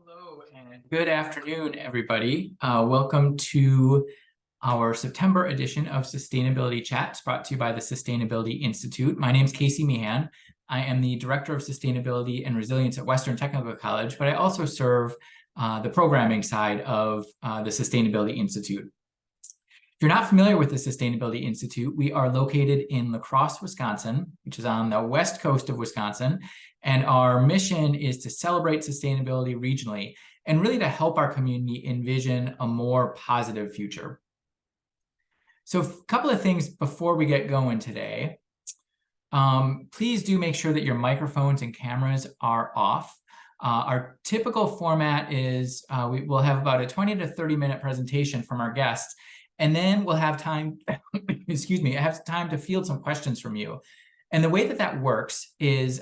Hello and good afternoon, everybody. Welcome to our September edition of Sustainability Chats brought to you by the Sustainability Institute. My name is Casey Meehan. I am the Director of Sustainability and Resilience at Western Technical College, but I also serve the programming side of the Sustainability Institute. If you're not familiar with the Sustainability Institute, we are located in La Crosse, Wisconsin, which is on the west coast of Wisconsin. And our mission is to celebrate sustainability regionally and really to help our community envision a more positive future. So a couple of things before we get going today. Please do make sure that your microphones and cameras are off. Our typical format is we'll have about a 20 to 30-minute presentation from our guests, and then we'll have time, excuse me, I have time to field some questions from you. And the way that that works is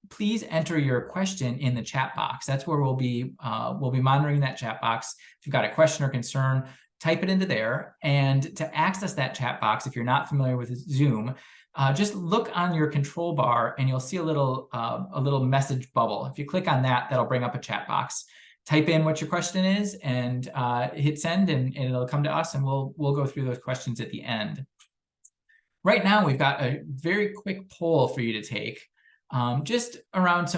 please enter your question in the chat box. That's where we'll be monitoring that chat box. If you've got a question or concern, type it into there. And to access that chat box, if you're not familiar with Zoom, just look on your control bar and you'll see a little message bubble. If you click on that, that'll bring up a chat box. Type in what your question is and hit send, and it'll come to us, and we'll go through those questions at the end. Right now, we've got a very quick poll for you to take, just around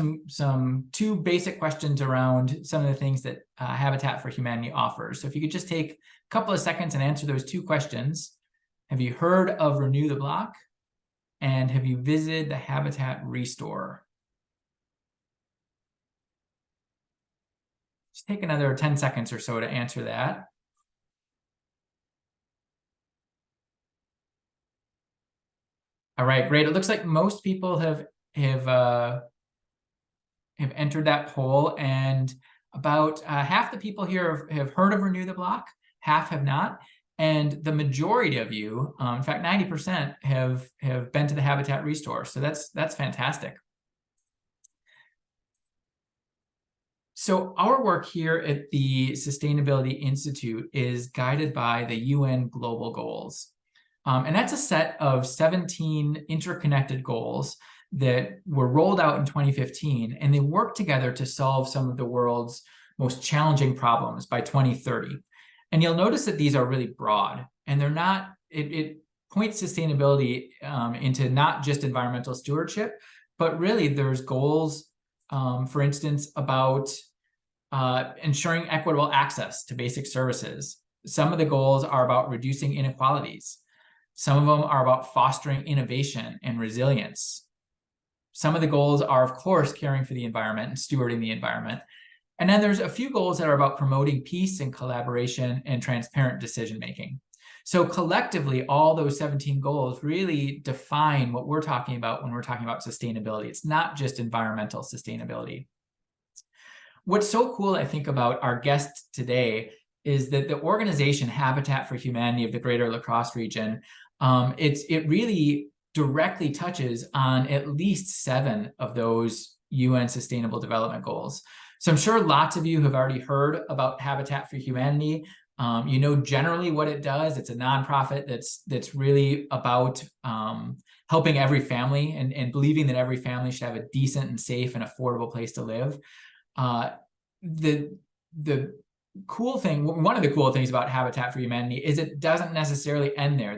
two basic questions around some of the things that Habitat for Humanity offers. So if you could just take a couple of seconds and answer those two questions. Have you heard of Renew the Block? And have you visited the Habitat Restore? Just take another 10 seconds or so to answer that. All right, great. It looks like most people have entered that poll, and about half the people here have heard of Renew the Block, half have not, and the majority of you, in fact, 90% have been to the Habitat Restore. So that's fantastic. So our work here at the Sustainability Institute is guided by the UN Global Goals. And that's a set of 17 interconnected goals that were rolled out in 2015, and they work together to solve some of the world's most challenging problems by 2030. And you'll notice that these are really broad, and they're not, it points sustainability into not just environmental stewardship, but really there's goals, for instance, about ensuring equitable access to basic services. Some of the goals are about reducing inequalities. Some of them are about fostering innovation and resilience. Some of the goals are, of course, caring for the environment and stewarding the environment. And then there's a few goals that are about promoting peace and collaboration and transparent decision-making. So collectively, all those 17 goals really define what we're talking about when we're talking about sustainability. It's not just environmental sustainability. What's so cool, I think, about our guest today is that the organization Habitat for Humanity of the Greater La Crosse region, it really directly touches on at least 7 of those UN Sustainable Development Goals. So I'm sure lots of you have already heard about Habitat for Humanity. You know generally what it does. It's a nonprofit that's really about helping every family and believing that every family should have a decent and safe and affordable place to live. The cool thing, one of the cool things about Habitat for Humanity is it doesn't necessarily end there.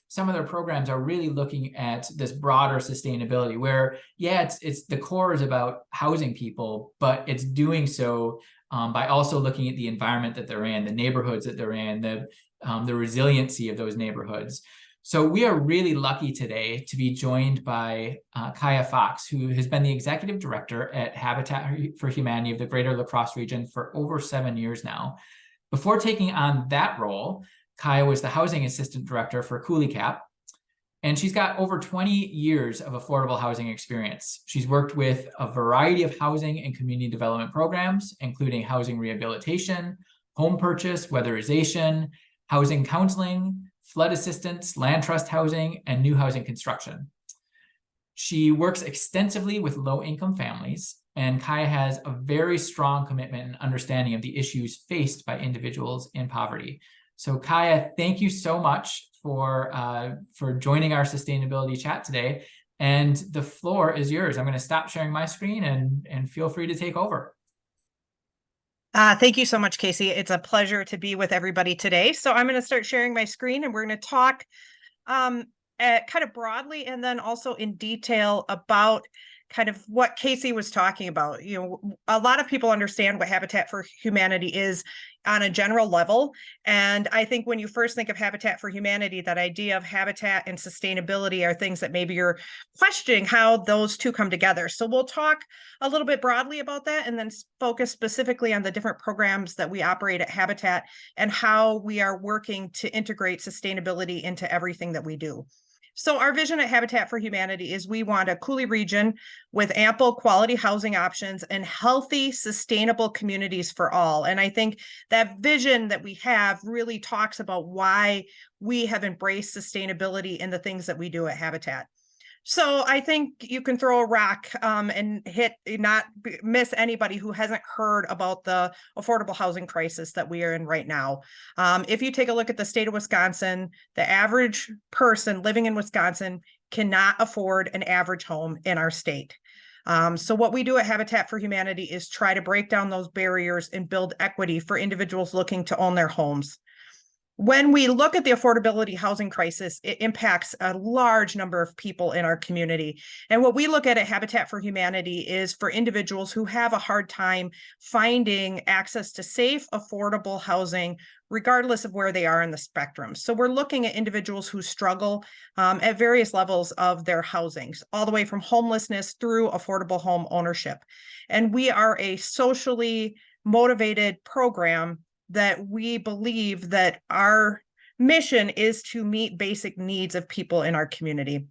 Some of their programs are really looking at this broader sustainability where, yeah, it's the core is about housing people, but it's doing so by also looking at the environment that they're in, the neighborhoods that they're in, the resiliency of those neighborhoods. So we are really lucky today to be joined by Kaya Fox, who has been the executive director at Habitat for Humanity of the Greater La Crosse region for over 7 years now. Before taking on that role, Kaya was the housing assistant director for CooleyCap, and she's got over 20 years of affordable housing experience. She's worked with a variety of housing and community development programs, including housing rehabilitation, home purchase, weatherization, housing counseling, flood assistance, land trust housing, and new housing construction. She works extensively with low-income families, and Kaya has a very strong commitment and understanding of the issues faced by individuals in poverty. So Kaya, thank you so much for joining our sustainability chat today. And the floor is yours. I'm going to stop sharing my screen and feel free to take over. Thank you so much, Casey. It's a pleasure to be with everybody today. So I'm going to start sharing my screen and we're going to talk um, kind of broadly and then also in detail about kind of what Casey was talking about. A lot of people understand what Habitat for Humanity is on a general level. And I think when you first think of Habitat for Humanity, that idea of habitat and sustainability are things that maybe you're questioning how those two come together. So we'll talk a little bit broadly about that and then focus specifically on the different programs that we operate at Habitat and how we are working to integrate sustainability into everything that we do. So our vision at Habitat for Humanity is we want a Coulee region with ample quality housing options and healthy, sustainable communities for all. And I think that vision that we have really talks about why we have embraced sustainability in the things that we do at Habitat. So I think you can throw a rock and not miss anybody who hasn't heard about the affordable housing crisis that we are in right now. If you take a look at the state of Wisconsin, the average person living in Wisconsin cannot afford an average home in our state. So what we do at Habitat for Humanity is try to break down those barriers and build equity for individuals looking to own their homes. When we look at the affordability housing crisis, it impacts a large number of people in our community. And what we look at Habitat for Humanity is for individuals who have a hard time finding access to safe, affordable housing, regardless of where they are in the spectrum. So we're looking at individuals who struggle at various levels of their housings, all the way from homelessness through affordable home ownership. And we are a socially motivated program that we believe that our mission is to meet basic needs of people in our community.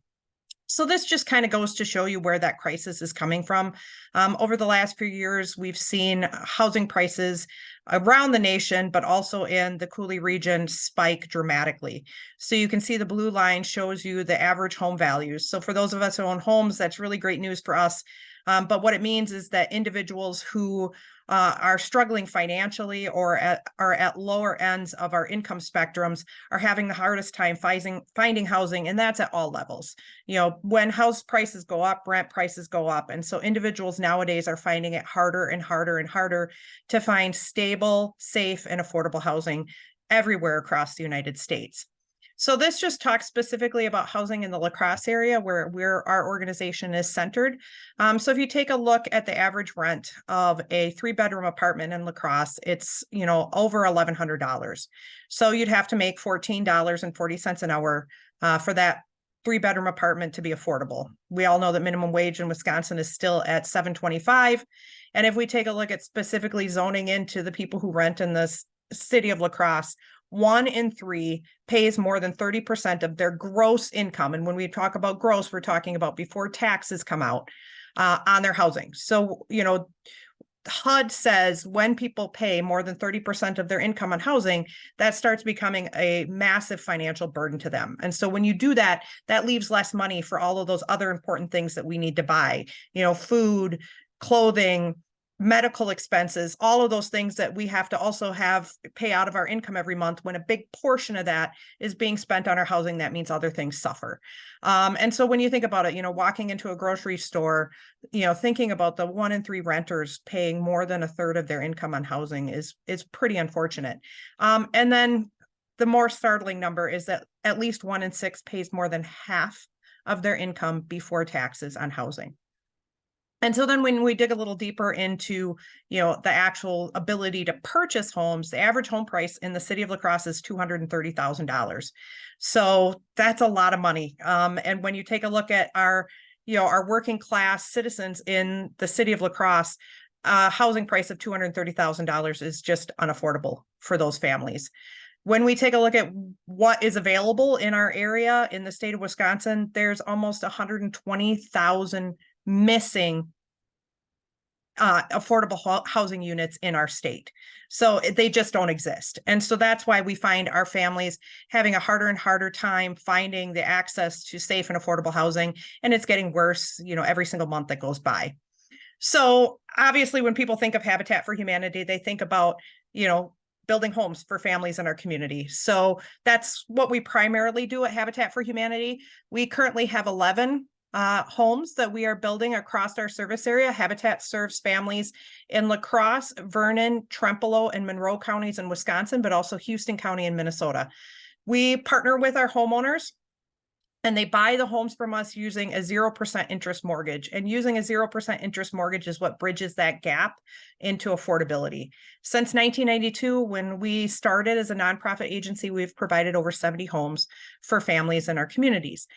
So this just kind of goes to show you where that crisis is coming from. Over the last few years, we've seen housing prices around the nation, but also in the Coulee region spike dramatically. So you can see the blue line shows you the average home values. So for those of us who own homes, that's really great news for us. But what it means is that individuals who are struggling financially or are at lower ends of our income spectrums are having the hardest time finding housing, and that's at all levels. When house prices go up, rent prices go up. And so individuals nowadays are finding it harder and harder and harder to find stable, safe, and affordable housing everywhere across the United States. So this just talks specifically about housing in the La Crosse area where our organization is centered. So if you take a look at the average rent of a 3-bedroom apartment in La Crosse, it's over $1,100. So you'd have to make $14.40 an hour for that 3-bedroom apartment to be affordable. We all know that minimum wage in Wisconsin is still at $7.25. And if we take a look at specifically zoning into the people who rent in the city of La Crosse, 1 in 3 pays more than 30% of their gross income. And when we talk about gross, we're talking about before taxes come out on their housing. So, HUD says when people pay more than 30% of their income on housing, that starts becoming a massive financial burden to them. And so when you do that, that leaves less money for all of those other important things that we need to buy, food, clothing, medical expenses, all of those things that we have to also pay out of our income every month. When a big portion of that is being spent on our housing, that means other things suffer. And so when you think about it, walking into a grocery store, thinking about the 1 in 3 renters paying more than a third of their income on housing is pretty unfortunate. And then the more startling number is that at least 1 in 6 pays more than half of their income before taxes on housing. And so then when we dig a little deeper into, the actual ability to purchase homes, the average home price in the city of La Crosse is $230,000. So that's a lot of money. And when you take a look at our working class citizens in the city of La Crosse, housing price of $230,000 is just unaffordable for those families. When we take a look at what is available in our area in the state of Wisconsin, there's almost 120,000 missing affordable housing units in our state. So they just don't exist. And so that's why we find our families having a harder and harder time finding the access to safe and affordable housing. And it's getting worse, every single month that goes by. So obviously, when people think of Habitat for Humanity, they think about, building homes for families in our community. So that's what we primarily do at Habitat for Humanity. We currently have 11 homes that we are building across our service area. Habitat serves families in La Crosse, Vernon, Trempealeau, and Monroe counties in Wisconsin, but also Houston County in Minnesota. We partner with our homeowners, and they buy the homes from us using a 0% interest mortgage. And using a 0% interest mortgage is what bridges that gap into affordability. Since 1992, when we started as a nonprofit agency, we've provided over 70 homes for families in our communities.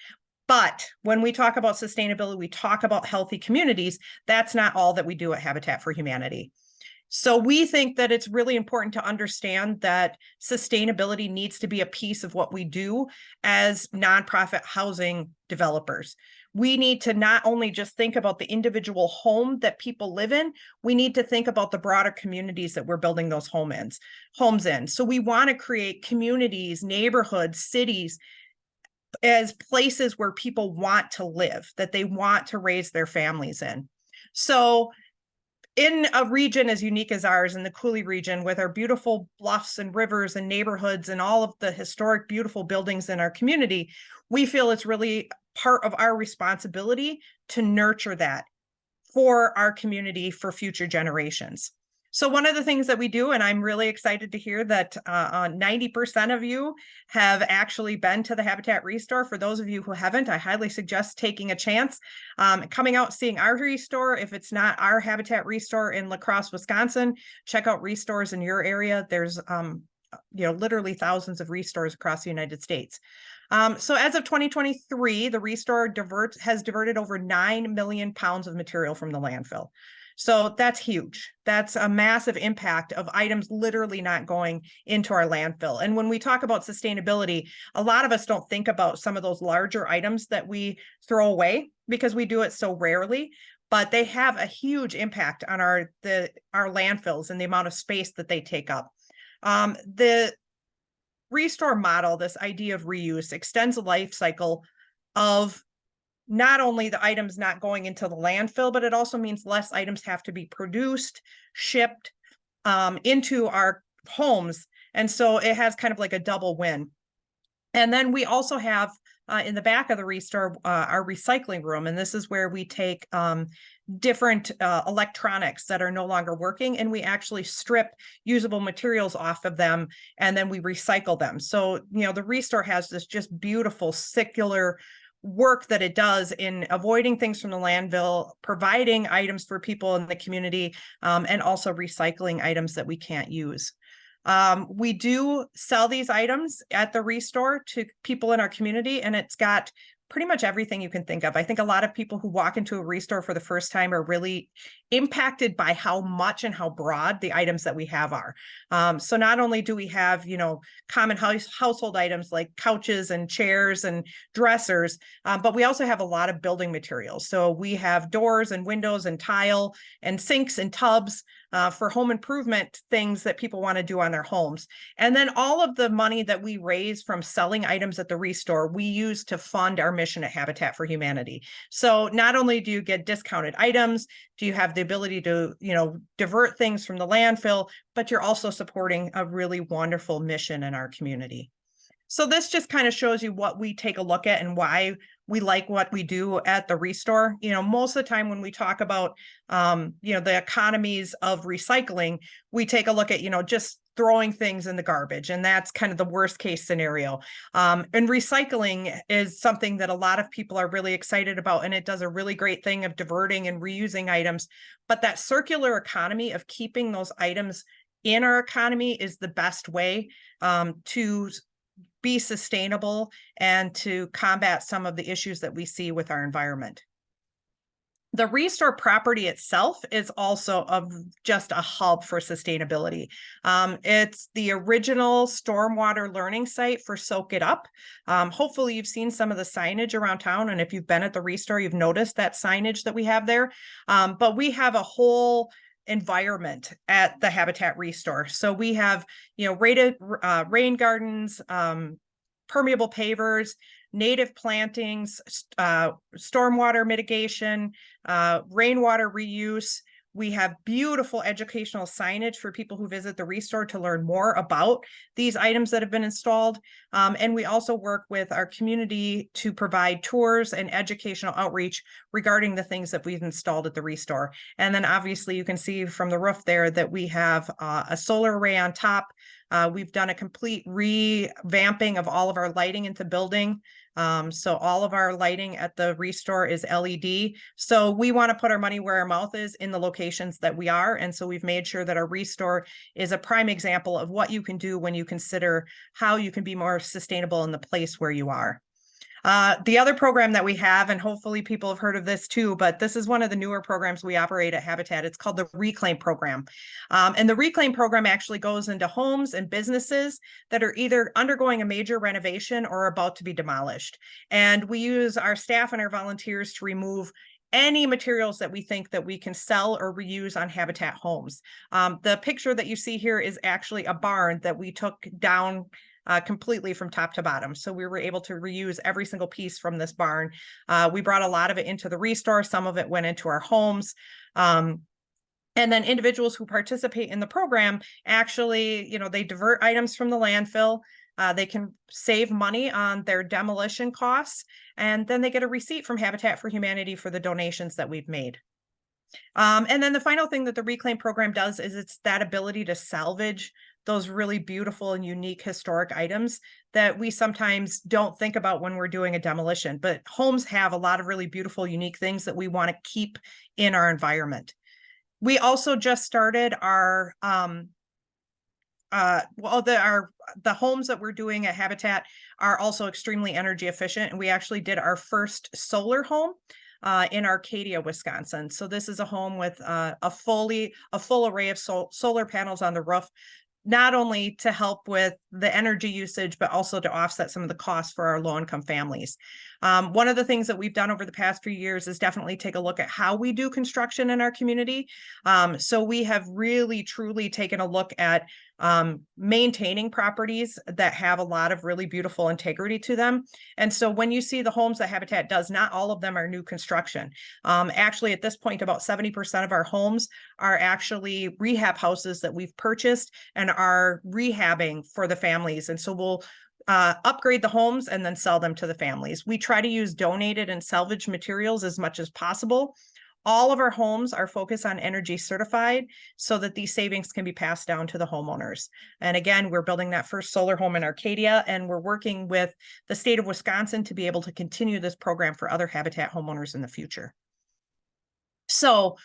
But when we talk about sustainability, we talk about healthy communities. That's not all that we do at Habitat for Humanity. So we think that it's really important to understand that sustainability needs to be a piece of what we do as nonprofit housing developers. We need to not only just think about the individual home that people live in, we need to think about the broader communities that we're building those homes in. So we want to create communities, neighborhoods, cities as places where people want to live, that they want to raise their families in. So in a region as unique as ours, in the Coulee region, with our beautiful bluffs and rivers and neighborhoods and all of the historic, beautiful buildings in our community, we feel it's really part of our responsibility to nurture that for our community for future generations. So one of the things that we do, and I'm really excited to hear that 90% of you have actually been to the Habitat Restore. For those of you who haven't, I highly suggest taking a chance, coming out, seeing our Restore. If it's not our Habitat Restore in La Crosse, Wisconsin, check out Restores in your area. There's literally thousands of Restores across the United States. So as of 2023, the Restore has diverted over 9 million pounds of material from the landfill. So that's huge. That's a massive impact of items literally not going into our landfill. And when we talk about sustainability, a lot of us don't think about some of those larger items that we throw away because we do it so rarely, but they have a huge impact on our landfills and the amount of space that they take up. The Restore model, this idea of reuse, extends the life cycle of not only the items not going into the landfill, but it also means less items have to be produced, shipped into our homes. And so it has kind of like a double win. And then we also have in the back of the Restore our recycling room. And this is where we take different electronics that are no longer working, and we actually strip usable materials off of them, and then we recycle them. So, the Restore has this just beautiful circular work that it does in avoiding things from the landfill, providing items for people in the community, and also recycling items that we can't use. We do sell these items at the Restore to people in our community, and it's got pretty much everything you can think of. I think a lot of people who walk into a Restore for the first time are really impacted by how much and how broad the items that we have are. So not only do we have, common household items like couches and chairs and dressers, but we also have a lot of building materials. So we have doors and windows and tile and sinks and tubs for home improvement things that people want to do on their homes. And then all of the money that we raise from selling items at the Restore, we use to fund our mission at Habitat for Humanity. So not only do you get discounted items, do you have the ability to, divert things from the landfill, but you're also supporting a really wonderful mission in our community. So this just kind of shows you what we take a look at and why we like what we do at the Restore. Most of the time when we talk about, the economies of recycling, we take a look at, just throwing things in the garbage. And that's kind of the worst case scenario. And recycling is something that a lot of people are really excited about. And it does a really great thing of diverting and reusing items. But that circular economy of keeping those items in our economy is the best way to be sustainable and to combat some of the issues that we see with our environment. The Restore property itself is also just a hub for sustainability. It's the original stormwater learning site for Soak It Up. Hopefully you've seen some of the signage around town, and if you've been at the Restore, you've noticed that signage that we have there. But we have a whole environment at the Habitat Restore. So we have, rated rain gardens, permeable pavers, native plantings, stormwater mitigation, rainwater reuse. We have beautiful educational signage for people who visit the Restore to learn more about these items that have been installed. And we also work with our community to provide tours and educational outreach regarding the things that we've installed at the Restore. And then obviously you can see from the roof there that we have a solar array on top. We've done a complete revamping of all of our lighting into the building. So all of our lighting at the Restore is LED. So we want to put our money where our mouth is in the locations that we are. And so we've made sure that our Restore is a prime example of what you can do when you consider how you can be more sustainable in the place where you are. The other program that we have, and hopefully people have heard of this too, but this is one of the newer programs we operate at Habitat. It's called the Reclaim Program. And the Reclaim Program actually goes into homes and businesses that are either undergoing a major renovation or about to be demolished. And we use our staff and our volunteers to remove any materials that we think that we can sell or reuse on Habitat homes. The picture that you see here is actually a barn that we took down completely from top to bottom. So we were able to reuse every single piece from this barn. We brought a lot of it into the Restore. Some of it went into our homes. And then individuals who participate in the program actually, they divert items from the landfill. They can save money on their demolition costs, and then they get a receipt from Habitat for Humanity for the donations that we've made. And then the final thing that the Reclaim Program does is it's that ability to salvage those really beautiful and unique historic items that we sometimes don't think about when we're doing a demolition. But homes have a lot of really beautiful, unique things that we want to keep in our environment. We also just started our the homes that we're doing at Habitat are also extremely energy efficient, and we actually did our first solar home in Arcadia, Wisconsin. So this is a home with a full array of solar panels on the roof, not only to help with the energy usage, but also to offset some of the costs for our low-income families. One of the things that we've done over the past few years is definitely take a look at how we do construction in our community. So we have really, truly taken a look at maintaining properties that have a lot of really beautiful integrity to them. And so when you see the homes that Habitat does, not all of them are new construction. Actually, at this point, about 70% of our homes are actually rehab houses that we've purchased and are rehabbing for the families. And so we'll upgrade the homes and then sell them to the families. We try to use donated and salvaged materials as much as possible. All of our homes are focused on energy certified so that these savings can be passed down to the homeowners. And again, we're building that first solar home in Arcadia, and we're working with the state of Wisconsin to be able to continue this program for other Habitat homeowners in the future. So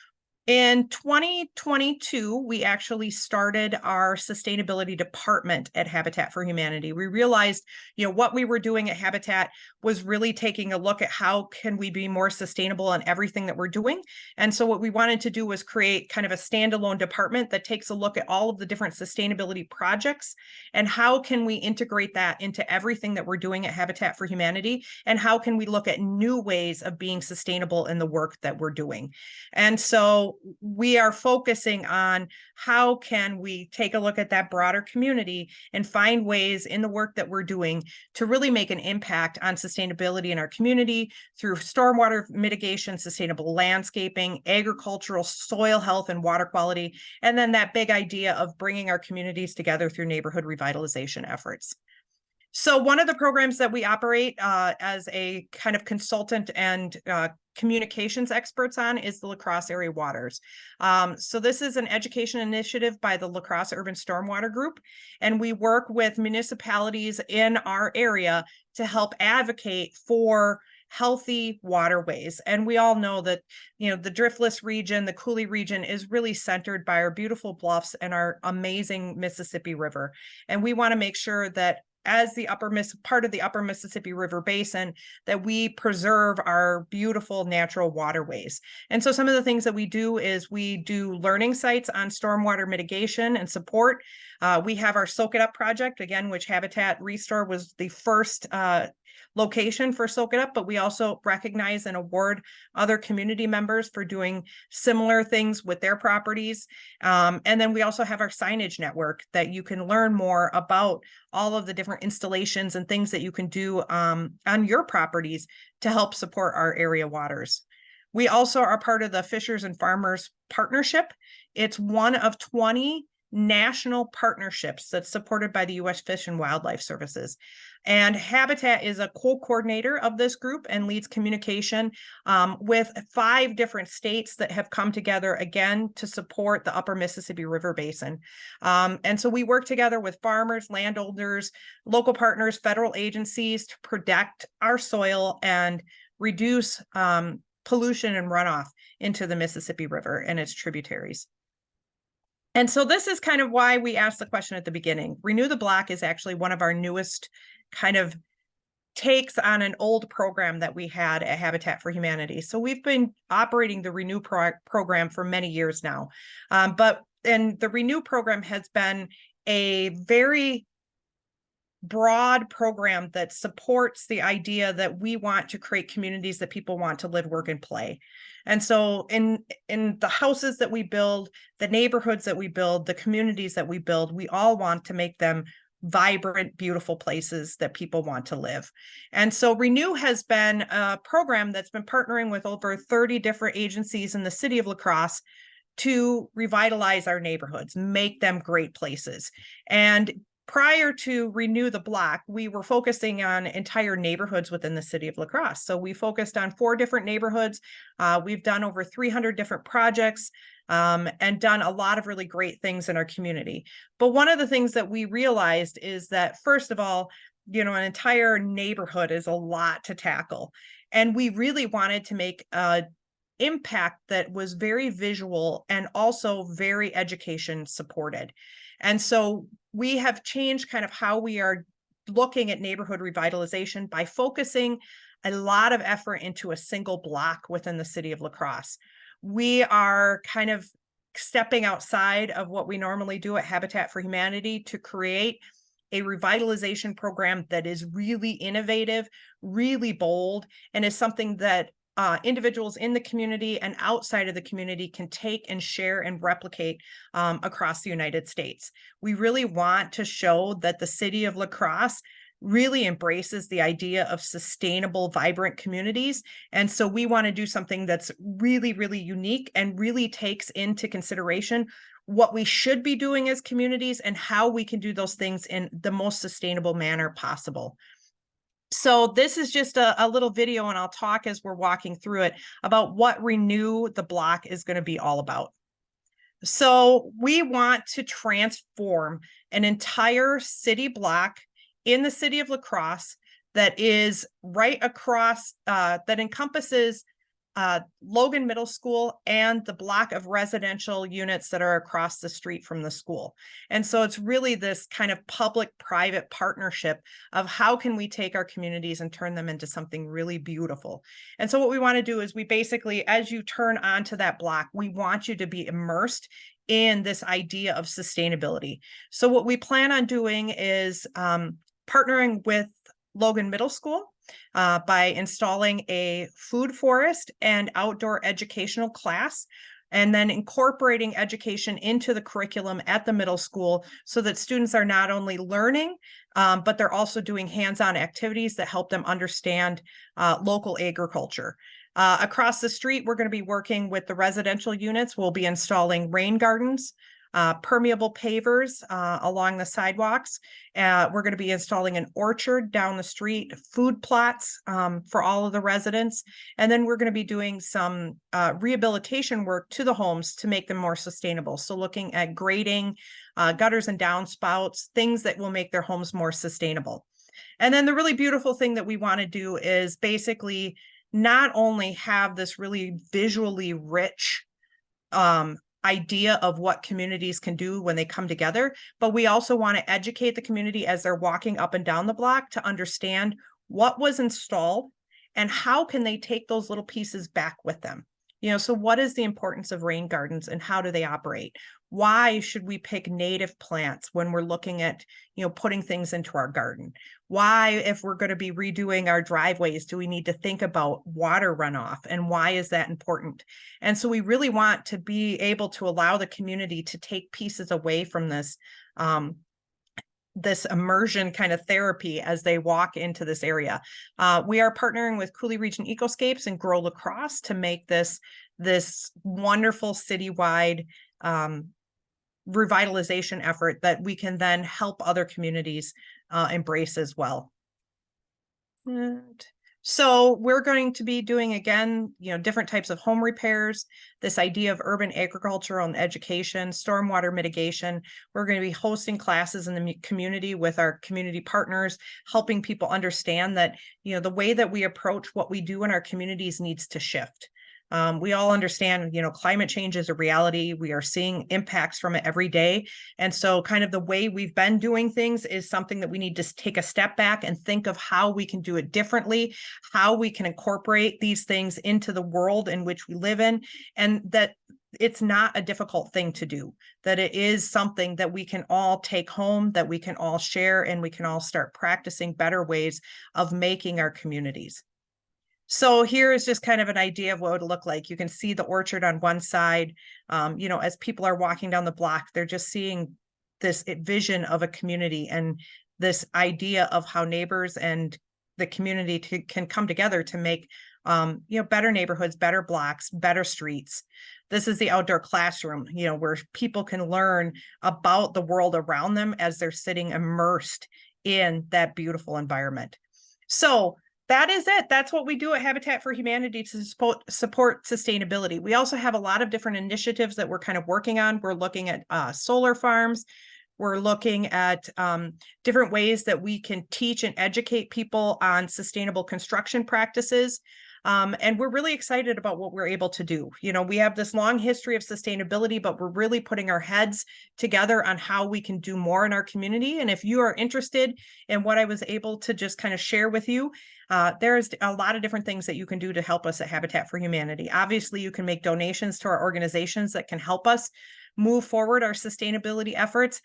in 2022, we actually started our sustainability department at Habitat for Humanity. We realized, what we were doing at Habitat was really taking a look at how can we be more sustainable in everything that we're doing. And so what we wanted to do was create kind of a standalone department that takes a look at all of the different sustainability projects and how can we integrate that into everything that we're doing at Habitat for Humanity, and how can we look at new ways of being sustainable in the work that we're doing. And so we are focusing on how can we take a look at that broader community and find ways in the work that we're doing to really make an impact on sustainability in our community through stormwater mitigation, sustainable landscaping, agricultural, soil health, and water quality, and then that big idea of bringing our communities together through neighborhood revitalization efforts. So one of the programs that we operate as a kind of consultant and communications experts on is the La Crosse Area Waters. So this is an education initiative by the La Crosse Urban Stormwater Group, and we work with municipalities in our area to help advocate for healthy waterways. And we all know that, the Driftless region, the Coulee region is really centered by our beautiful bluffs and our amazing Mississippi River. And we want to make sure that as the part of the upper Mississippi River Basin, that we preserve our beautiful natural waterways. And so some of the things that we do is we do learning sites on stormwater mitigation and support. We have our Soak It Up project, again, which Habitat Restore was the first location for Soak It Up, but we also recognize and award other community members for doing similar things with their properties. And then we also have our signage network that you can learn more about all of the different installations and things that you can do on your properties to help support our area waters. We also are part of the Fishers and Farmers Partnership. It's one of 20 national partnerships that's supported by the U.S. Fish and Wildlife Services. And Habitat is a co-coordinator of this group and leads communication with 5 different states that have come together again to support the upper Mississippi River Basin. And so we work together with farmers, landowners, local partners, federal agencies to protect our soil and reduce pollution and runoff into the Mississippi River and its tributaries. And so this is kind of why we asked the question at the beginning. Renew the Block is actually one of our newest kind of takes on an old program that we had at Habitat for Humanity. So we've been operating the Renew program for many years now. And the Renew program has been a very broad program that supports the idea that we want to create communities that people want to live, work, and play. And so in the houses that we build, the neighborhoods that we build, the communities that we build, we all want to make them vibrant, beautiful places that people want to live. And so Renew has been a program that's been partnering with over 30 different agencies in the city of La Crosse to revitalize our neighborhoods, make them great places. And prior to Renew the Block, we were focusing on entire neighborhoods within the city of La Crosse. So we focused on 4 different neighborhoods. We've done over 300 different projects and done a lot of really great things in our community. But one of the things that we realized is that, first of all, an entire neighborhood is a lot to tackle. And we really wanted to make an impact that was very visual and also very education supported. And so we have changed kind of how we are looking at neighborhood revitalization by focusing a lot of effort into a single block within the city of La Crosse. We are kind of stepping outside of what we normally do at Habitat for Humanity to create a revitalization program that is really innovative, really bold, and is something that individuals in the community and outside of the community can take and share and replicate across the United States. We really want to show that the city of La Crosse really embraces the idea of sustainable, vibrant communities. And so we want to do something that's really, really unique and really takes into consideration what we should be doing as communities and how we can do those things in the most sustainable manner possible. So this is just a little video, and I'll talk as we're walking through it about what Renew the Block is going to be all about. So we want to transform an entire city block in the city of La Crosse that is right across, that encompasses Logan Middle School and the block of residential units that are across the street from the school. And so it's really this kind of public-private partnership of how can we take our communities and turn them into something really beautiful. And so what we want to do is we basically, as you turn onto that block, we want you to be immersed in this idea of sustainability. So what we plan on doing is partnering with Logan Middle School by installing a food forest and outdoor educational class, and then incorporating education into the curriculum at the middle school so that students are not only learning, but they're also doing hands-on activities that help them understand local agriculture. Across the street, we're going to be working with the residential units. We'll be installing rain gardens, permeable pavers along the sidewalks. We're going to be installing an orchard down the street, food plots for all of the residents. And then we're going to be doing some rehabilitation work to the homes to make them more sustainable. So looking at grading, gutters and downspouts, things that will make their homes more sustainable. And then the really beautiful thing that we want to do is basically not only have this really visually rich idea of what communities can do when they come together, but we also want to educate the community as they're walking up and down the block to understand what was installed and how can they take those little pieces back with them. So what is the importance of rain gardens and how do they operate? Why should we pick native plants when we're looking at, putting things into our garden? Why, if we're going to be redoing our driveways, do we need to think about water runoff, and why is that important? And so we really want to be able to allow the community to take pieces away from this this immersion kind of therapy as they walk into this area. We are partnering with Coulee Region Ecoscapes and Grow Crosse to make this wonderful citywide revitalization effort that we can then help other communities embrace as well. And so we're going to be doing, again, different types of home repairs, this idea of urban agriculture and education, stormwater mitigation. We're going to be hosting classes in the community with our community partners, helping people understand that, the way that we approach what we do in our communities needs to shift. We all understand, climate change is a reality. We are seeing impacts from it every day. And so kind of the way we've been doing things is something that we need to take a step back and think of how we can do it differently, how we can incorporate these things into the world in which we live in, and that it's not a difficult thing to do, that it is something that we can all take home, that we can all share, and we can all start practicing better ways of making our communities. So here is just kind of an idea of what it would look like. You can see the orchard on one side. As people are walking down the block, they're just seeing this vision of a community and this idea of how neighbors and the community can come together to make better neighborhoods, better blocks, better streets. This is the outdoor classroom, where people can learn about the world around them as they're sitting immersed in that beautiful environment. So that is it. That's what we do at Habitat for Humanity to support sustainability. We also have a lot of different initiatives that we're kind of working on. We're looking at solar farms. We're looking at different ways that we can teach and educate people on sustainable construction practices. And we're really excited about what we're able to do. We have this long history of sustainability, but we're really putting our heads together on how we can do more in our community. And if you are interested in what I was able to just kind of share with you, there's a lot of different things that you can do to help us at Habitat for Humanity. Obviously, you can make donations to our organizations that can help us move forward our sustainability efforts.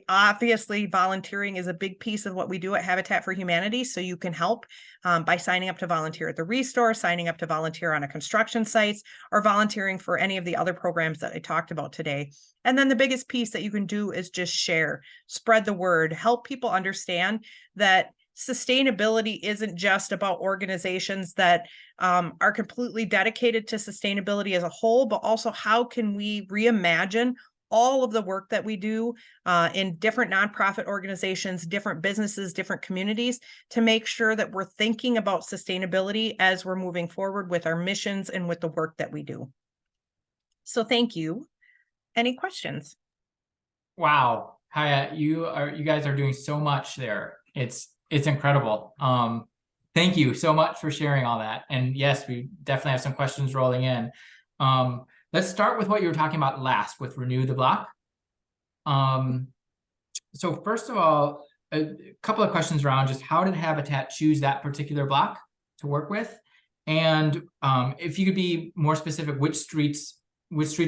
Obviously, volunteering is a big piece of what we do at Habitat for Humanity. So you can help by signing up to volunteer at the Restore, signing up to volunteer on a construction sites, or volunteering for any of the other programs that I talked about today. And then the biggest piece that you can do is just share, spread the word, help people understand that sustainability isn't just about organizations that are completely dedicated to sustainability as a whole, but also how can we reimagine all of the work that we do in different nonprofit organizations, different businesses, different communities, to make sure that we're thinking about sustainability as we're moving forward with our missions and with the work that we do. So thank you. Any questions? Wow, Kaya, you guys are doing so much there. It's incredible. Thank you so much for sharing all that. And yes, we definitely have some questions rolling in. Let's start with what you were talking about last with Renew the Block. So first of all, a couple of questions around just how did Habitat choose that particular block to work with? And if you could be more specific, which streets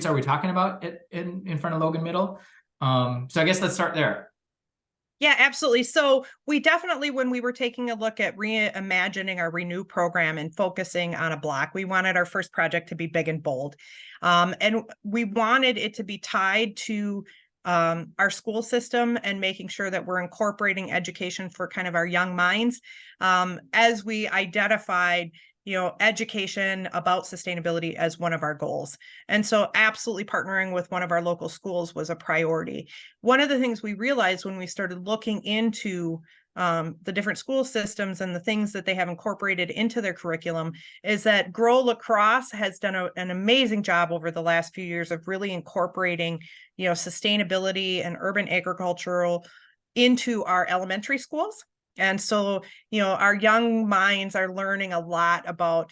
are we talking about in front of Logan Middle? So I guess let's start there. Yeah, absolutely. So we definitely, when we were taking a look at reimagining our Renew program and focusing on a block, we wanted our first project to be big and bold. And we wanted it to be tied to our school system and making sure that we're incorporating education for kind of our young minds as we identified education about sustainability as one of our goals. And so absolutely partnering with one of our local schools was a priority. One of the things we realized when we started looking into the different school systems and the things that they have incorporated into their curriculum is that Grow Crosse has done an amazing job over the last few years of really incorporating, sustainability and urban agricultural into our elementary schools. And so, our young minds are learning a lot about,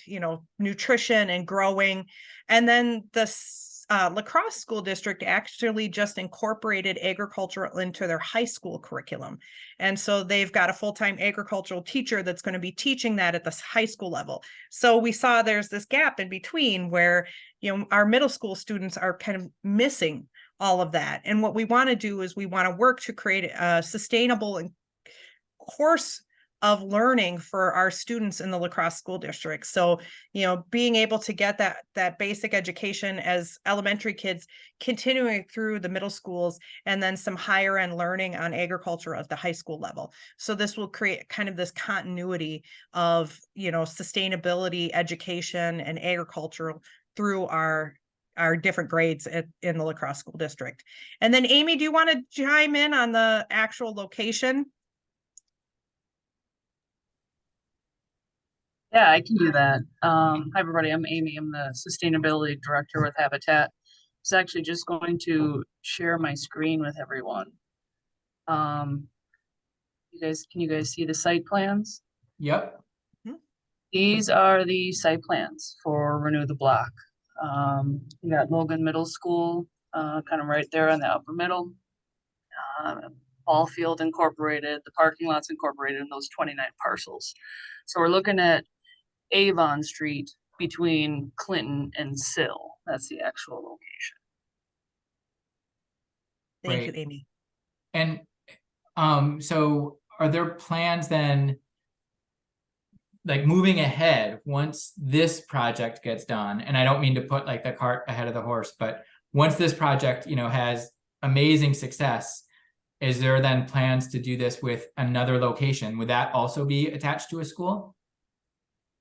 nutrition and growing. And then the La Crosse School District actually just incorporated agriculture into their high school curriculum. And so they've got a full-time agricultural teacher that's going to be teaching that at the high school level. So we saw there's this gap in between where, our middle school students are kind of missing all of that. And what we want to do is we want to work to create a sustainable and course of learning for our students in the La Crosse school district. So, you know, being able to get that basic education as elementary kids, continuing through the middle schools, and then some higher end learning on agriculture at the high school level. So this will create kind of this continuity of, you know, sustainability education and agriculture through our different grades in the La Crosse school district. And then Amy, do you want to chime in on the actual location? Yeah, I can do that. Hi, everybody. I'm Amy. I'm the Sustainability Director with Habitat. I was actually just going to share my screen with everyone. Can you guys see the site plans? Yep. These are the site plans for Renew the Block. You got Logan Middle School, kind of right there in the upper middle. Ball field incorporated, the parking lots incorporated in those 29 parcels. So we're looking at Avon Street between Clinton and Sill. That's the actual location. Thank you, Great. Amy. And so are there plans then, like moving ahead once this project gets done? And I don't mean to put like the cart ahead of the horse, but once this project, you know, has amazing success, is there then plans to do this with another location? Would that also be attached to a school?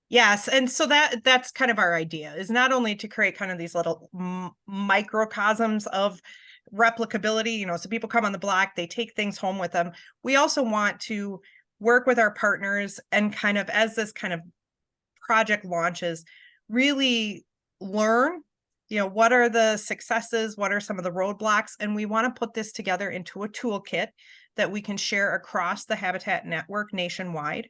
Yes, and so that's kind of our idea, is not only to create kind of these little microcosms of replicability, you know, so people come on the block, they take things home with them. We also want to work with our partners and kind of, as this kind of project launches, really learn, you know, what are the successes, what are some of the roadblocks, and we want to put this together into a toolkit that we can share across the Habitat network nationwide,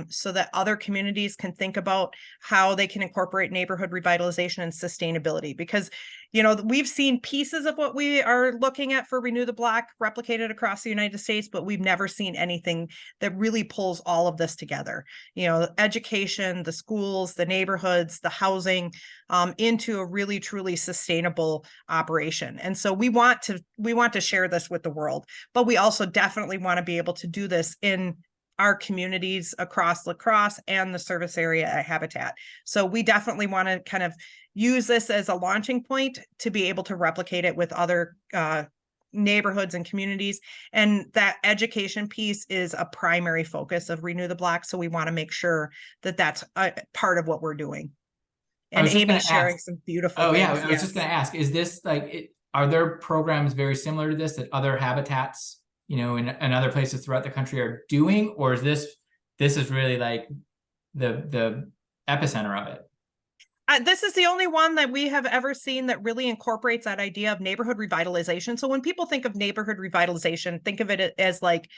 so that other communities can think about how they can incorporate neighborhood revitalization and sustainability. Because, you know, we've seen pieces of what we are looking at for Renew the Block replicated across the United States, but we've never seen anything that really pulls all of this together. You know, education, the schools, the neighborhoods, the housing, into a really truly sustainable operation. And so we want to share this with the world, but we also definitely want to be able to do this in our communities across La Crosse and the service area at Habitat. So we definitely want to kind of use this as a launching point to be able to replicate it with other neighborhoods and communities. And that education piece is a primary focus of Renew the Block. So we want to make sure that that's a part of what we're doing. And Amy's sharing some beautiful things. Yeah, I was just going to ask, is this like, are there programs very similar to this that other habitats, you know, in other places throughout the country are doing, or is this is really like the epicenter of it? This is the only one that we have ever seen that really incorporates that idea of neighborhood revitalization. So when people think of neighborhood revitalization, think of it as like,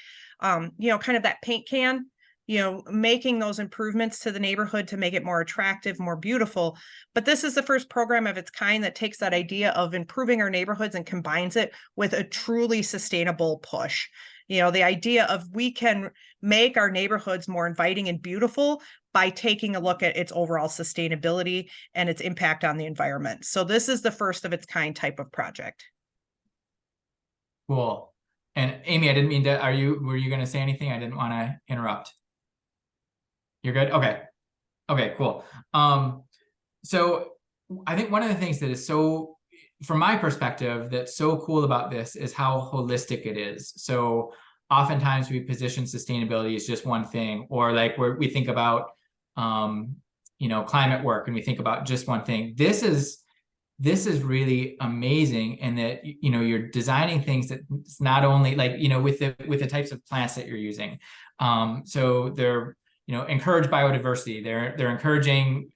you know, kind of that paint can, you know, making those improvements to the neighborhood to make it more attractive, more beautiful. But this is the first program of its kind that takes that idea of improving our neighborhoods and combines it with a truly sustainable push. You know, the idea of we can make our neighborhoods more inviting and beautiful by taking a look at its overall sustainability and its impact on the environment. So this is the first of its kind type of project. Cool. And Amy, I didn't mean to, were you going to say anything? I didn't want to interrupt. You're good? Okay. Okay, cool. So I think one of the things that is so, from my perspective, that's so cool about this is how holistic it is. So oftentimes we position sustainability as just one thing, or like where we think about, you know, climate work and we think about just one thing. This is really amazing in that, you know, you're designing things that it's not only like, you know, with the types of plants that you're using. So they're, you know, encourage biodiversity. They're encouraging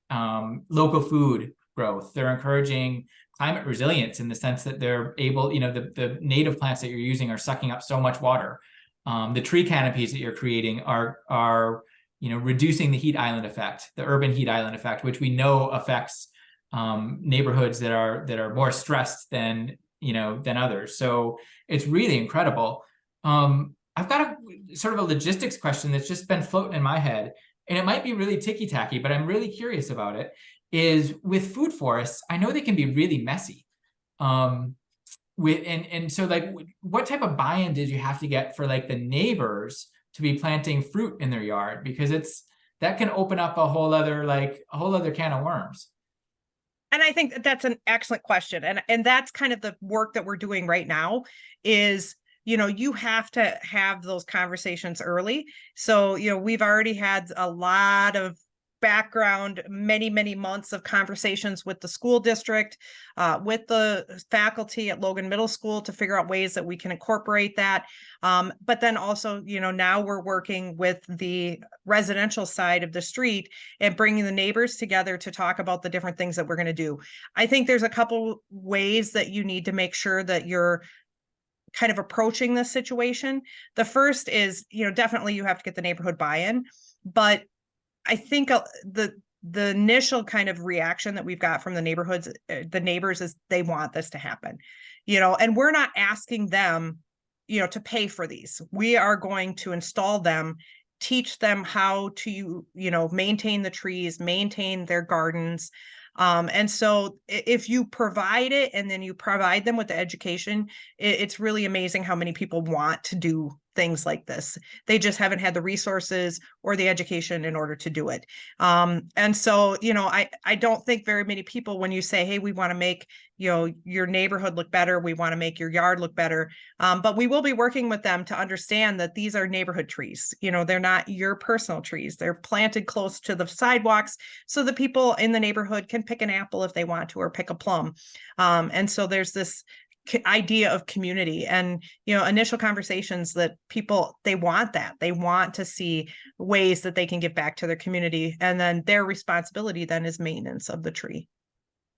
local food growth. They're encouraging climate resilience in the sense that they're able, you know, the native plants that you're using are sucking up so much water. The tree canopies that you're creating are you know, reducing the heat island effect, the urban heat island effect, which we know affects neighborhoods that are more stressed than, you know, than others. So it's really incredible. I've got a sort of a logistics question that's just been floating in my head, and it might be really ticky-tacky, but I'm really curious about it, is with food forests, I know they can be really messy. So like, what type of buy-in did you have to get for like the neighbors to be planting fruit in their yard, because that can open up a whole other can of worms. And I think that's an excellent question. And that's kind of the work that we're doing right now is, you have to have those conversations early. So, we've already had a lot of background, many, many months of conversations with the school district, with the faculty at Logan Middle School to figure out ways that we can incorporate that. But then also, now we're working with the residential side of the street and bringing the neighbors together to talk about the different things that we're going to do. I think there's a couple ways that you need to make sure that you're kind of approaching this situation. The first is, definitely you have to get the neighborhood buy-in, but I think the initial kind of reaction that we've got from the neighbors is they want this to happen, and we're not asking them, to pay for these. We are going to install them, teach them how to, maintain the trees, maintain their gardens. And so if you provide it and then you provide them with the education, it's really amazing how many people want to do things like this. They just haven't had the resources or the education in order to do it. And so, I don't think very many people, when you say, hey, we want to make, your neighborhood look better, we want to make your yard look better. But we will be working with them to understand that these are neighborhood trees. They're not your personal trees. They're planted close to the sidewalks so the people in the neighborhood can pick an apple if they want to, or pick a plum. And so there's this idea of community and, initial conversations that people, they want to see ways that they can give back to their community. And then their responsibility then is maintenance of the tree.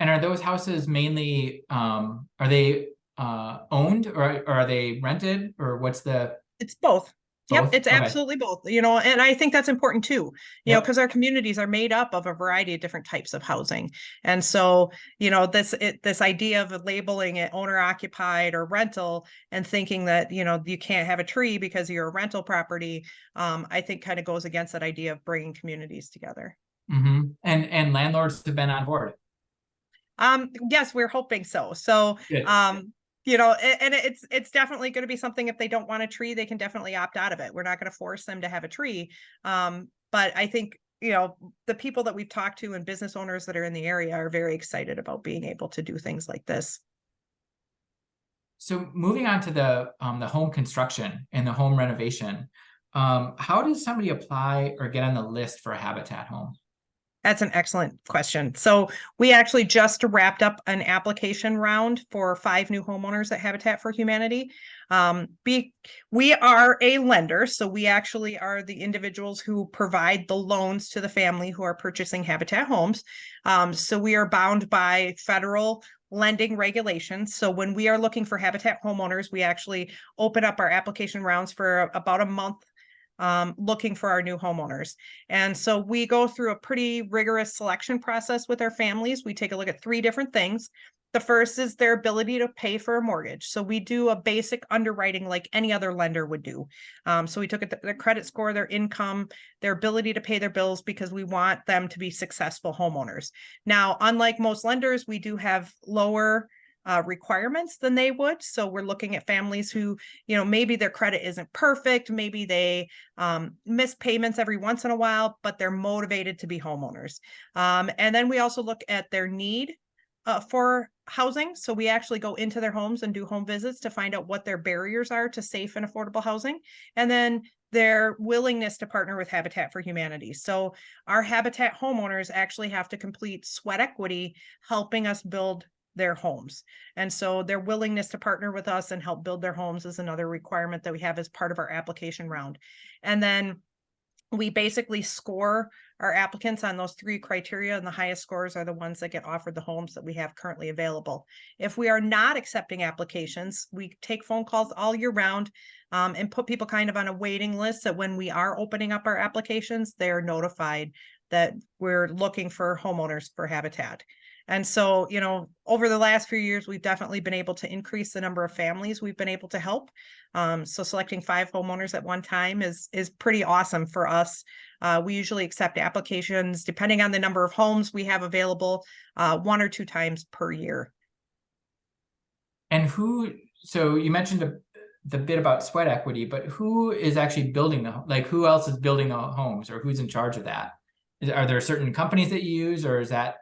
And are those houses mainly, are they owned or are they rented, or what's the? It's both. Yep, Both? it's Okay. absolutely both, and I think that's important too, Yep. because our communities are made up of a variety of different types of housing. And so, this idea of labeling it owner occupied or rental and thinking that, you can't have a tree because you're a rental property, I think kind of goes against that idea of bringing communities together. Mm-hmm. And landlords have been on board. Yes, we're hoping so. So, Good. and it's definitely going to be something, if they don't want a tree, they can definitely opt out of it. We're not going to force them to have a tree. But I think, the people that we've talked to and business owners that are in the area are very excited about being able to do things like this. So moving on to the home construction and the home renovation, how does somebody apply or get on the list for a Habitat home? That's an excellent question. So we actually just wrapped up an application round for 5 new homeowners at Habitat for Humanity. We are a lender, so we actually are the individuals who provide the loans to the family who are purchasing Habitat homes. So we are bound by federal lending regulations. So when we are looking for Habitat homeowners, we actually open up our application rounds for about a month, looking for our new homeowners. And so we go through a pretty rigorous selection process with our families. We take a look at 3 different things. The first is their ability to pay for a mortgage. So we do a basic underwriting like any other lender would do. So we took their credit score, their income, their ability to pay their bills, because we want them to be successful homeowners. Now, unlike most lenders, we do have lower requirements than they would. So we're looking at families who, maybe their credit isn't perfect. Maybe they miss payments every once in a while, but they're motivated to be homeowners. And then we also look at their need for housing. So we actually go into their homes and do home visits to find out what their barriers are to safe and affordable housing. And then their willingness to partner with Habitat for Humanity. So our Habitat homeowners actually have to complete sweat equity, helping us build their homes. And so their willingness to partner with us and help build their homes is another requirement that we have as part of our application round. And then we basically score our applicants on those 3 criteria, and the highest scores are the ones that get offered the homes that we have currently available. If we are not accepting applications, we take phone calls all year round, and put people kind of on a waiting list, that when we are opening up our applications, they're notified that we're looking for homeowners for Habitat. And so, over the last few years, we've definitely been able to increase the number of families we've been able to help. So selecting 5 homeowners at one time is pretty awesome for us. We usually accept applications, depending on the number of homes we have available, 1 or 2 times per year. And so you mentioned the bit about sweat equity, but who is actually building who else is building the homes, or who's in charge of that? Are there certain companies that you use, or is that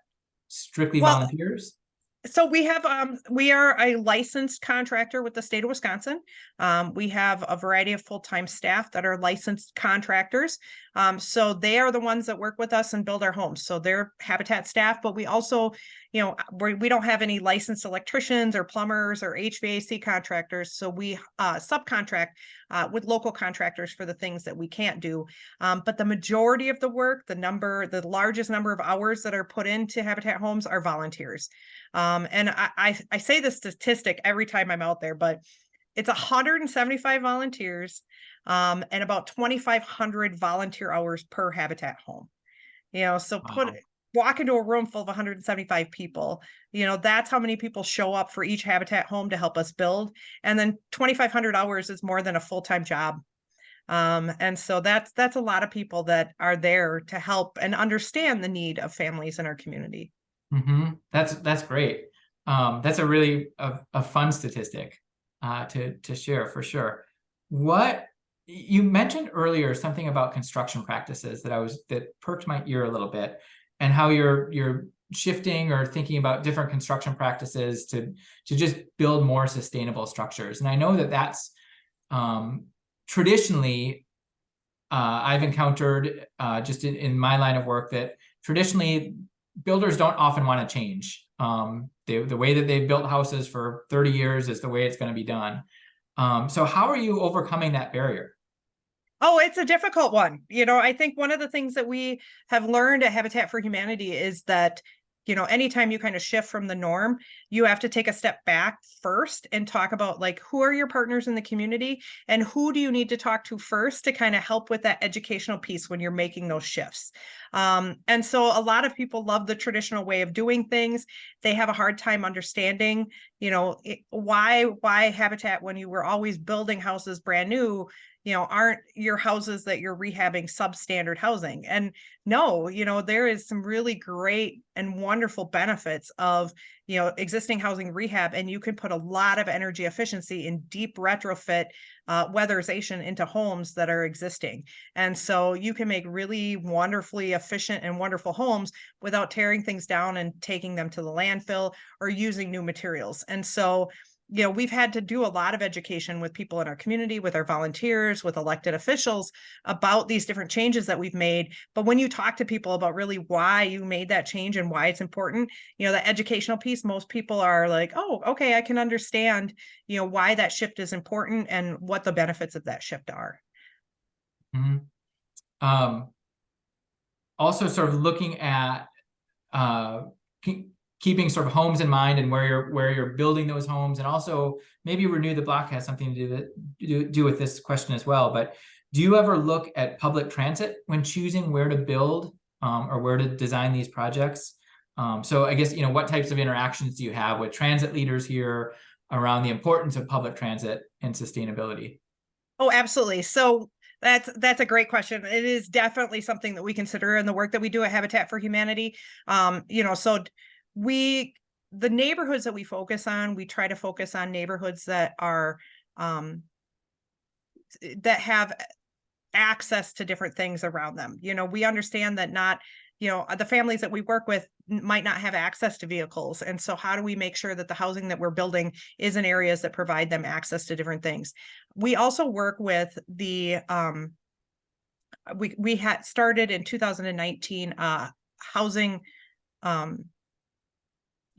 strictly Well, volunteers? so we are a licensed contractor with the state of Wisconsin. We have a variety of full-time staff that are licensed contractors. So they are the ones that work with us and build our homes. So they're Habitat staff, but we also, we don't have any licensed electricians or plumbers or HVAC contractors. So we subcontract with local contractors for the things that we can't do. But the majority of the work, the largest number of hours that are put into Habitat homes are volunteers. And I say this statistic every time I'm out there, but it's 175 volunteers and about 2,500 volunteer hours per Habitat home. So walk into a room full of 175 people, that's how many people show up for each Habitat home to help us build. And then 2,500 hours is more than a full-time job. And so that's a lot of people that are there to help and understand the need of families in our community. Mm-hmm. That's great. That's a really a fun statistic to share for sure. What you mentioned earlier, something about construction practices that perked my ear a little bit, and how you're shifting or thinking about different construction practices to just build more sustainable structures. And I know that's traditionally I've encountered just in my line of work that traditionally builders don't often want to change. The way that they've built houses for 30 years is the way it's going to be done. So how are you overcoming that barrier? Oh, it's a difficult one. I think one of the things that we have learned at Habitat for Humanity is that, anytime you kind of shift from the norm, you have to take a step back first and talk about who are your partners in the community and who do you need to talk to first to kind of help with that educational piece when you're making those shifts. And so a lot of people love the traditional way of doing things. They have a hard time understanding, why Habitat, when you were always building houses brand new, aren't your houses that you're rehabbing substandard housing? And no, there is some really great and wonderful benefits of, existing housing rehab, and you can put a lot of energy efficiency in deep retrofit weatherization into homes that are existing. And so you can make really wonderfully efficient and wonderful homes without tearing things down and taking them to the landfill or using new materials. And so we've had to do a lot of education with people in our community, with our volunteers, with elected officials about these different changes that we've made. But when you talk to people about really why you made that change and why it's important, the educational piece, most people are like, oh, okay, I can understand, why that shift is important and what the benefits of that shift are. Mm-hmm. Also sort of looking at keeping sort of homes in mind and where you're building those homes, and also maybe Renew the Block has something to do with this question as well. But do you ever look at public transit when choosing where to build or where to design these projects? So I guess, what types of interactions do you have with transit leaders here around the importance of public transit and sustainability? Oh, absolutely. So that's a great question. It is definitely something that we consider in the work that we do at Habitat for Humanity. So the neighborhoods that we focus on, we try to focus on neighborhoods that are that have access to different things around them. We understand that not, the families that we work with might not have access to vehicles. And so how do we make sure that the housing that we're building is in areas that provide them access to different things? We also work with the we had started in 2019 housing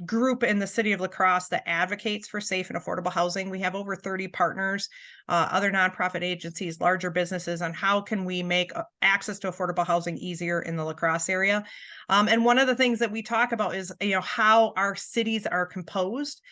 group in the city of La Crosse that advocates for safe and affordable housing. We have over 30 partners, other nonprofit agencies, larger businesses, on how can we make access to affordable housing easier in the La Crosse area. And one of the things that we talk about is, how our cities are composed.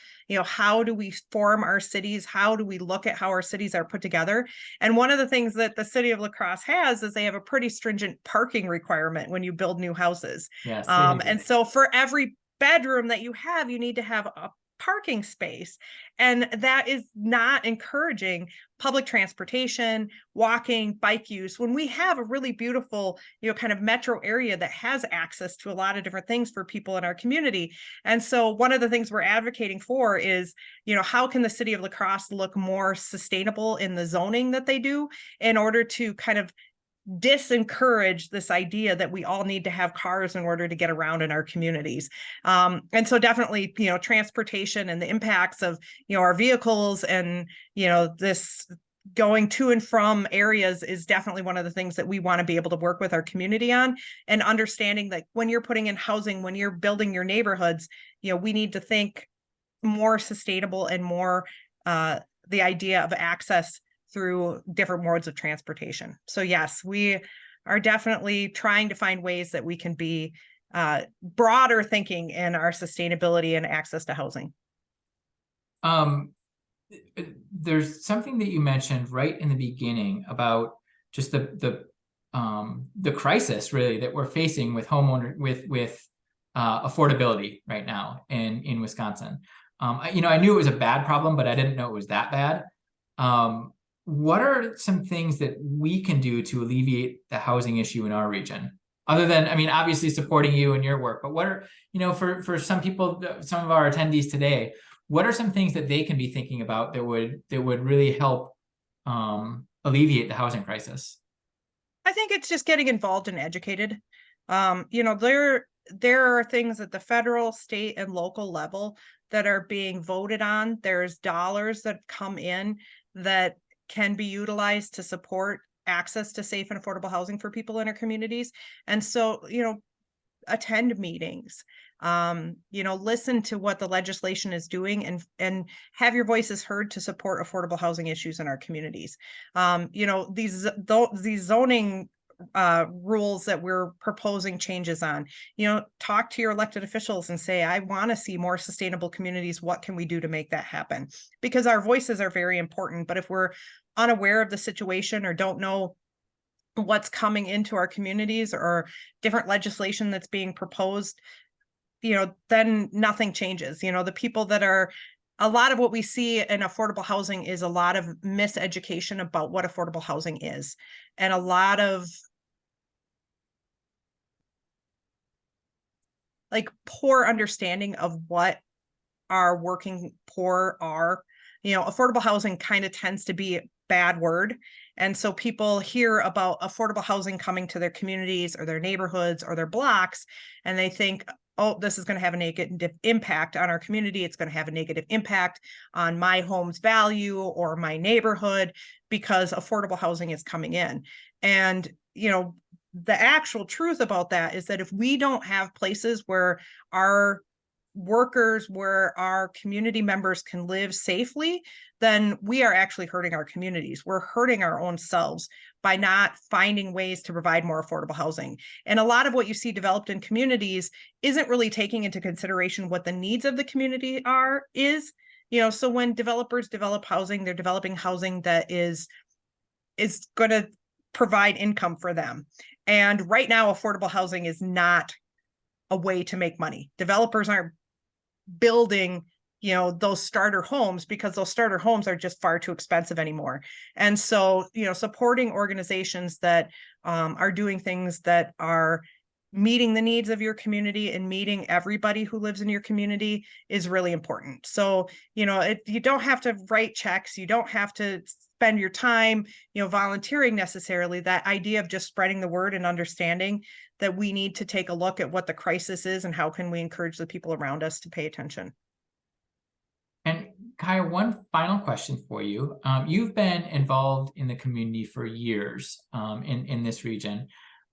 How do we form our cities? How do we look at how our cities are put together? And one of the things that the city of La Crosse has is they have a pretty stringent parking requirement when you build new houses. Yes. And so for every bedroom that you need to have parking space. And that is not encouraging public transportation, walking, bike use, when we have a really beautiful, kind of metro area that has access to a lot of different things for people in our community. And so one of the things we're advocating for is, how can the city of La Crosse look more sustainable in the zoning that they do in order to kind of disencourage this idea that we all need to have cars in order to get around in our communities. And so definitely, transportation and the impacts of, our vehicles and, this going to and from areas is definitely one of the things that we want to be able to work with our community on, and understanding that when you're putting in housing, when you're building your neighborhoods, we need to think more sustainable and more the idea of access through different modes of transportation. So yes, we are definitely trying to find ways that we can be broader thinking in our sustainability and access to housing. There's something that you mentioned right in the beginning about just the crisis really that we're facing with with affordability right now in Wisconsin. I knew it was a bad problem, but I didn't know it was that bad. What are some things that we can do to alleviate the housing issue in our region? Other than, obviously supporting you and your work, but what are, for some people, some of our attendees today, what are some things that they can be thinking about that would really help alleviate the housing crisis? I think it's just getting involved and educated. There are things at the federal, state, and local level that are being voted on. There's dollars that come in that can be utilized to support access to safe and affordable housing for people in our communities. And so, attend meetings, listen to what the legislation is doing, and have your voices heard to support affordable housing issues in our communities. These zoning rules that we're proposing changes on, talk to your elected officials and say, I want to see more sustainable communities. What can we do to make that happen? Because our voices are very important, but if we're unaware of the situation or don't know what's coming into our communities or different legislation that's being proposed, then nothing changes. The people that are, a lot of what we see in affordable housing is a lot of miseducation about what affordable housing is, and a lot of poor understanding of what our working poor are. Affordable housing kind of tends to be a bad word. And so people hear about affordable housing coming to their communities or their neighborhoods or their blocks, and they think, oh, this is going to have a negative impact on our community. It's going to have a negative impact on my home's value or my neighborhood because affordable housing is coming in. And, the actual truth about that is that if we don't have places where our workers, where our community members can live safely, then we are actually hurting our communities. We're hurting our own selves by not finding ways to provide more affordable housing. And a lot of what you see developed in communities isn't really taking into consideration what the needs of the community is. So when developers develop housing, they're developing housing that is going to provide income for them. And right now, affordable housing is not a way to make money. Developers aren't building, those starter homes because those starter homes are just far too expensive anymore. And so, supporting organizations that are doing things that are meeting the needs of your community and meeting everybody who lives in your community is really important. So, you don't have to write checks. You don't have to spend your time, volunteering necessarily. That idea of just spreading the word and understanding that we need to take a look at what the crisis is and how can we encourage the people around us to pay attention. And Kaya, one final question for you. You've been involved in the community for years in this region.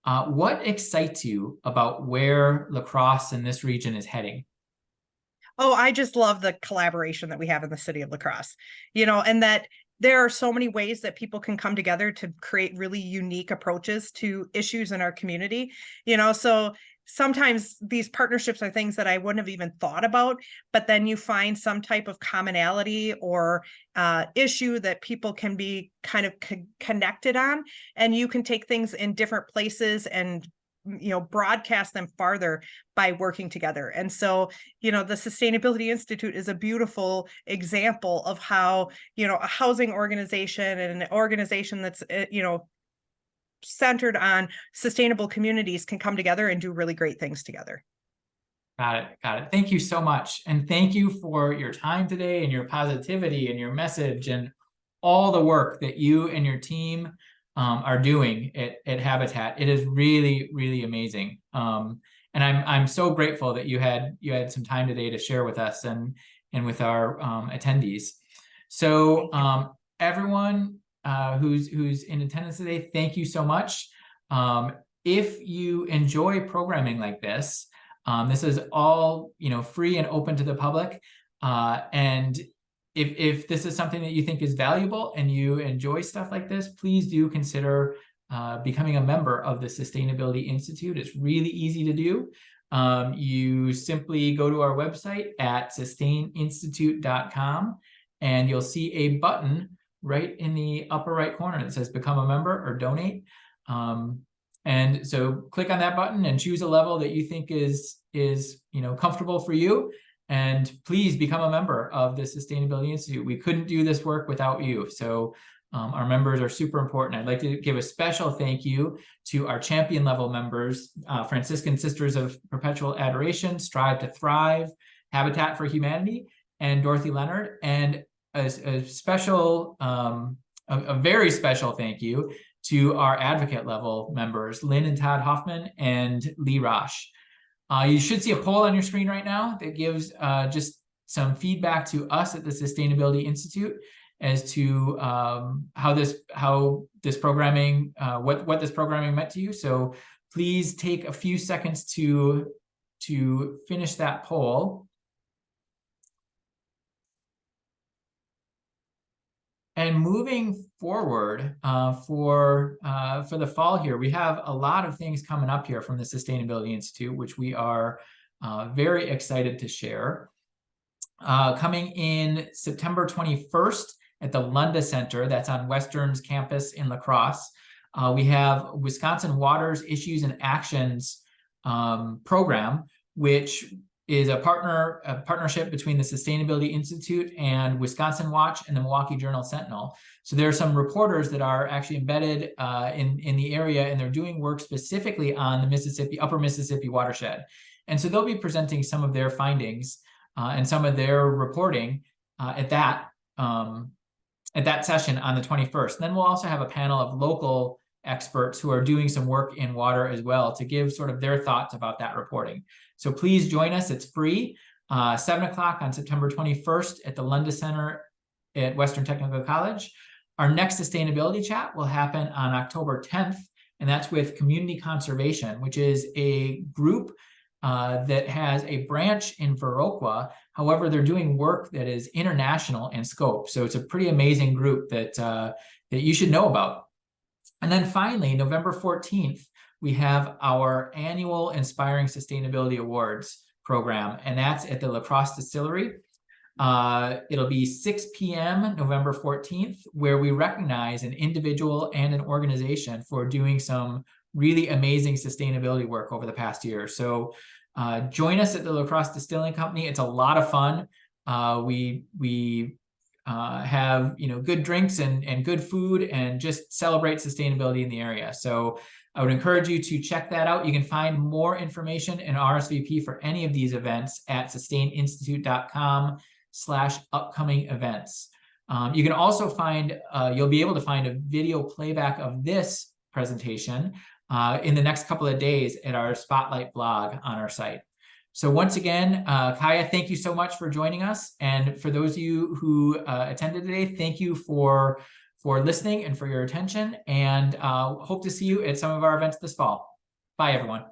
What excites you about where La Crosse and this region is heading? Oh, I just love the collaboration that we have in the city of La Crosse, and that there are so many ways that people can come together to create really unique approaches to issues in our community, so sometimes these partnerships are things that I wouldn't have even thought about, but then you find some type of commonality or issue that people can be kind of connected on, and you can take things in different places and broadcast them farther by working together. And so, the Sustainability Institute is a beautiful example of how, a housing organization and an organization that's, centered on sustainable communities can come together and do really great things together. Got it. Got it. Thank you so much. And thank you for your time today and your positivity and your message and all the work that you and your team are doing at Habitat. It is really, really amazing. And I'm so grateful that you had some time today to share with us and with our attendees. So everyone who's in attendance today, thank you so much. If you enjoy programming like this, this is all free and open to the public. And if this is something that you think is valuable and you enjoy stuff like this, please do consider becoming a member of the Sustainability Institute. It's really easy to do. You simply go to our website at sustaininstitute.com, and you'll see a button right in the upper right corner that says become a member or donate. And so click on that button and choose a level that you think is comfortable for you. And please become a member of the Sustainability Institute. We couldn't do this work without you. So our members are super important. I'd like to give a special thank you to our champion level members, Franciscan Sisters of Perpetual Adoration, Strive to Thrive, Habitat for Humanity, and Dorothy Leonard. And a special, a very special thank you to our advocate level members, Lynn and Todd Hoffman and Lee Rosh. You should see a poll on your screen right now that gives just some feedback to us at the Sustainability Institute as to how this programming, what this programming meant to you. So please take a few seconds to finish that poll. And moving forward for the fall here, we have a lot of things coming up here from the Sustainability Institute, which we are very excited to share. Coming in September 21st at the Lunda Center, that's on Western's campus in La Crosse, we have Wisconsin Water's Issues and Actions program, which is a partnership between the Sustainability Institute and Wisconsin Watch and the Milwaukee Journal Sentinel. So there are some reporters that are actually embedded in the area, and they're doing work specifically on the upper Mississippi watershed. And so they'll be presenting some of their findings and some of their reporting at that session on the 21st. And then we'll also have a panel of local experts who are doing some work in water as well to give sort of their thoughts about that reporting. So please join us. It's free. 7 o'clock on September 21st at the Lunda Center at Western Technical College. Our next sustainability chat will happen on October 10th, and that's with Community Conservation, which is a group that has a branch in Viroqua. However, they're doing work that is international in scope. So it's a pretty amazing group that you should know about. And then finally, November 14th, we have our annual Inspiring Sustainability Awards program, and that's at the La Crosse Distillery. It'll be 6 p.m. November 14th, where we recognize an individual and an organization for doing some really amazing sustainability work over the past year. So join us at the La Crosse Distilling Company. It's a lot of fun. We have good drinks and good food and just celebrate sustainability in the area. So I would encourage you to check that out. You can find more information and RSVP for any of these events at sustaininstitute.com/upcoming events. You can also find, you'll be able to find a video playback of this presentation in the next couple of days at our Spotlight blog on our site. So once again, Kaya, thank you so much for joining us. And for those of you who attended today, thank you for listening and for your attention, and hope to see you at some of our events this fall. Bye, everyone.